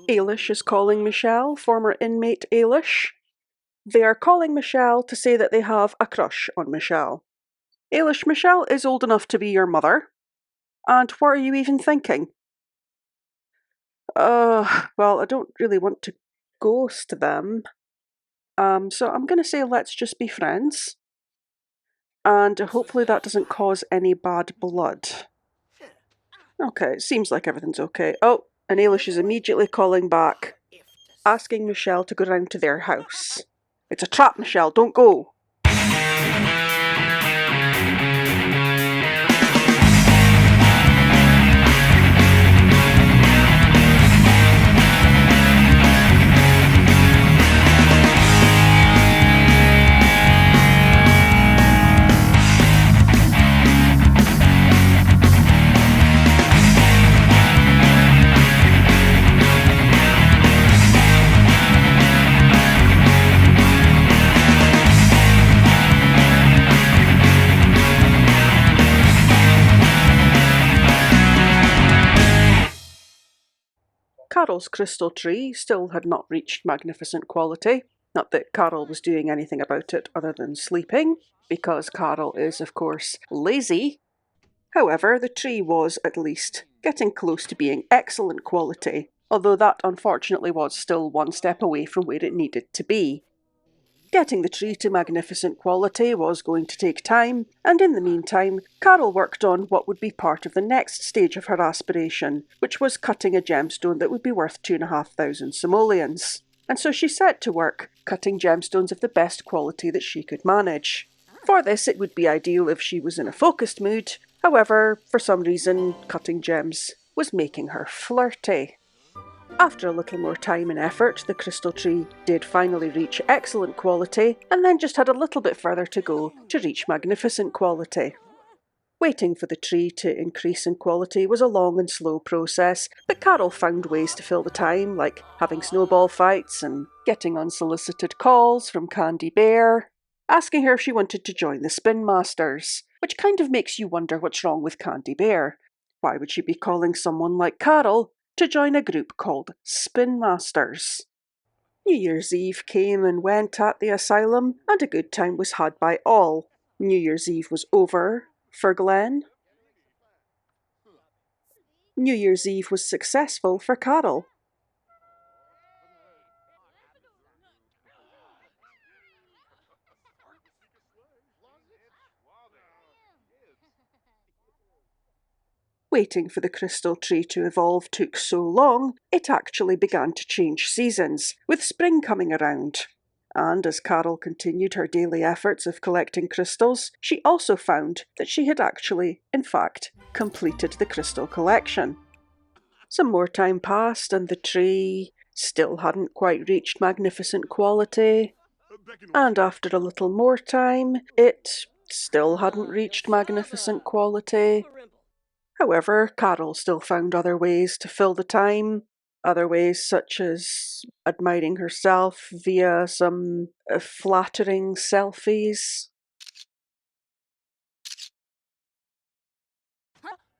Ailish is calling Michelle, former inmate Ailish. They are calling Michelle to say that they have a crush on Michelle. Ailish, Michelle is old enough to be your mother. And what are you even thinking? Well, I don't really want to ghost them. So I'm going to say let's just be friends. And hopefully that doesn't cause any bad blood. Okay, it seems like everything's okay. Oh, and Ailish is immediately calling back, asking Michelle to go round to their house. It's a trap, Michelle, don't go. Karol's crystal tree still had not reached magnificent quality. Not that Karol was doing anything about it other than sleeping, because Karol is, of course, lazy. However, the tree was, at least, getting close to being excellent quality, although that unfortunately was still one step away from where it needed to be. Getting the tree to magnificent quality was going to take time, and in the meantime, Karol worked on what would be part of the next stage of her aspiration, which was cutting a gemstone that would be worth 2,500 simoleons. And so she set to work, cutting gemstones of the best quality that she could manage. For this, it would be ideal if she was in a focused mood. However, for some reason, cutting gems was making her flirty. After a little more time and effort, the crystal tree did finally reach excellent quality, and then just had a little bit further to go to reach magnificent quality. Waiting for the tree to increase in quality was a long and slow process, but Karol found ways to fill the time, like having snowball fights and getting unsolicited calls from Candy Bear, asking her if she wanted to join the Spin Masters, which kind of makes you wonder what's wrong with Candy Bear. Why would she be calling someone like Karol to join a group called Spin Masters? New Year's Eve came and went at the asylum, and a good time was had by all. New Year's Eve was over for Glenn. New Year's Eve was successful for Karol. Waiting for the crystal tree to evolve took so long, it actually began to change seasons, with spring coming around. And as Karol continued her daily efforts of collecting crystals, she also found that she had actually, in fact, completed the crystal collection. Some more time passed and the tree still hadn't quite reached magnificent quality. And after a little more time, it still hadn't reached magnificent quality. However, Karol still found other ways to fill the time, other ways such as admiring herself via some flattering selfies,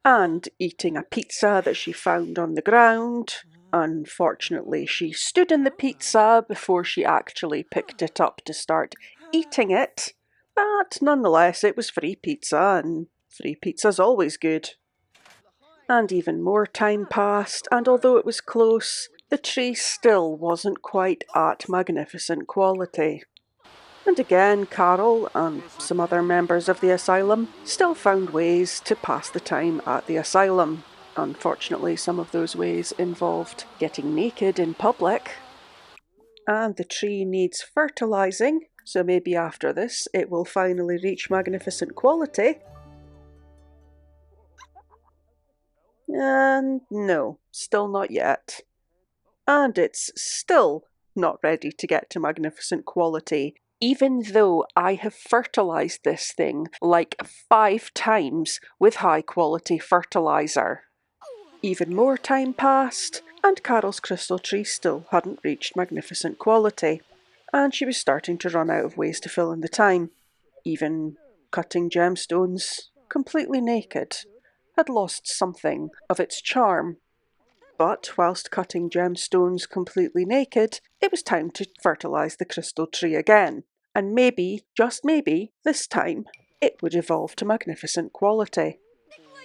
and eating a pizza that she found on the ground. Unfortunately, she stood in the pizza before she actually picked it up to start eating it, but nonetheless it was free pizza, and free pizza's always good. And even more time passed, and although it was close, the tree still wasn't quite at magnificent quality. And again, Karol and some other members of the asylum still found ways to pass the time at the asylum. Unfortunately, some of those ways involved getting naked in public. And the tree needs fertilizing, so maybe after this it will finally reach magnificent quality. And no, still not yet. And it's still not ready to get to magnificent quality, even though I have fertilized this thing like 5 times with high quality fertilizer. Even more time passed, and Karol's crystal tree still hadn't reached magnificent quality, and she was starting to run out of ways to fill in the time. Even cutting gemstones completely naked had lost something of its charm. But whilst cutting gemstones completely naked, it was time to fertilise the crystal tree again. And maybe, just maybe, this time, it would evolve to magnificent quality.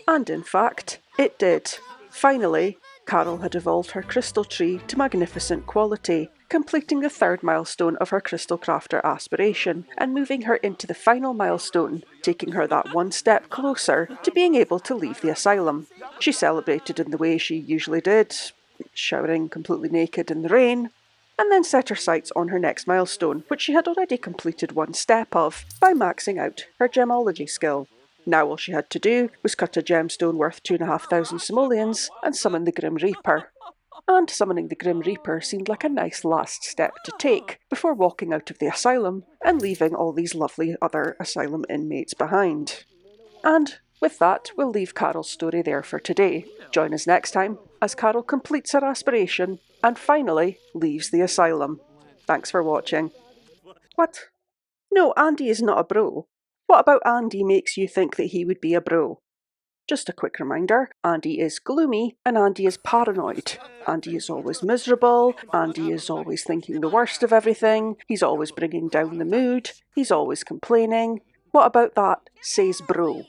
And in fact, it did. Finally, Karol had evolved her crystal tree to magnificent quality, completing the third milestone of her crystal crafter aspiration and moving her into the final milestone, taking her that one step closer to being able to leave the asylum. She celebrated in the way she usually did, showering completely naked in the rain, and then set her sights on her next milestone, which she had already completed one step of by maxing out her gemology skill. Now all she had to do was cut a gemstone worth 2,500 simoleons and summon the Grim Reaper. And summoning the Grim Reaper seemed like a nice last step to take before walking out of the asylum and leaving all these lovely other asylum inmates behind. And with that, we'll leave Karol's story there for today. Join us next time as Karol completes her aspiration and finally leaves the asylum. Thanks for watching. What? No, Andy is not a bro. What about Andy makes you think that he would be a bro? Just a quick reminder, Andy is gloomy and Andy is paranoid. Andy is always miserable, Andy is always thinking the worst of everything, he's always bringing down the mood, he's always complaining. What about that says bro?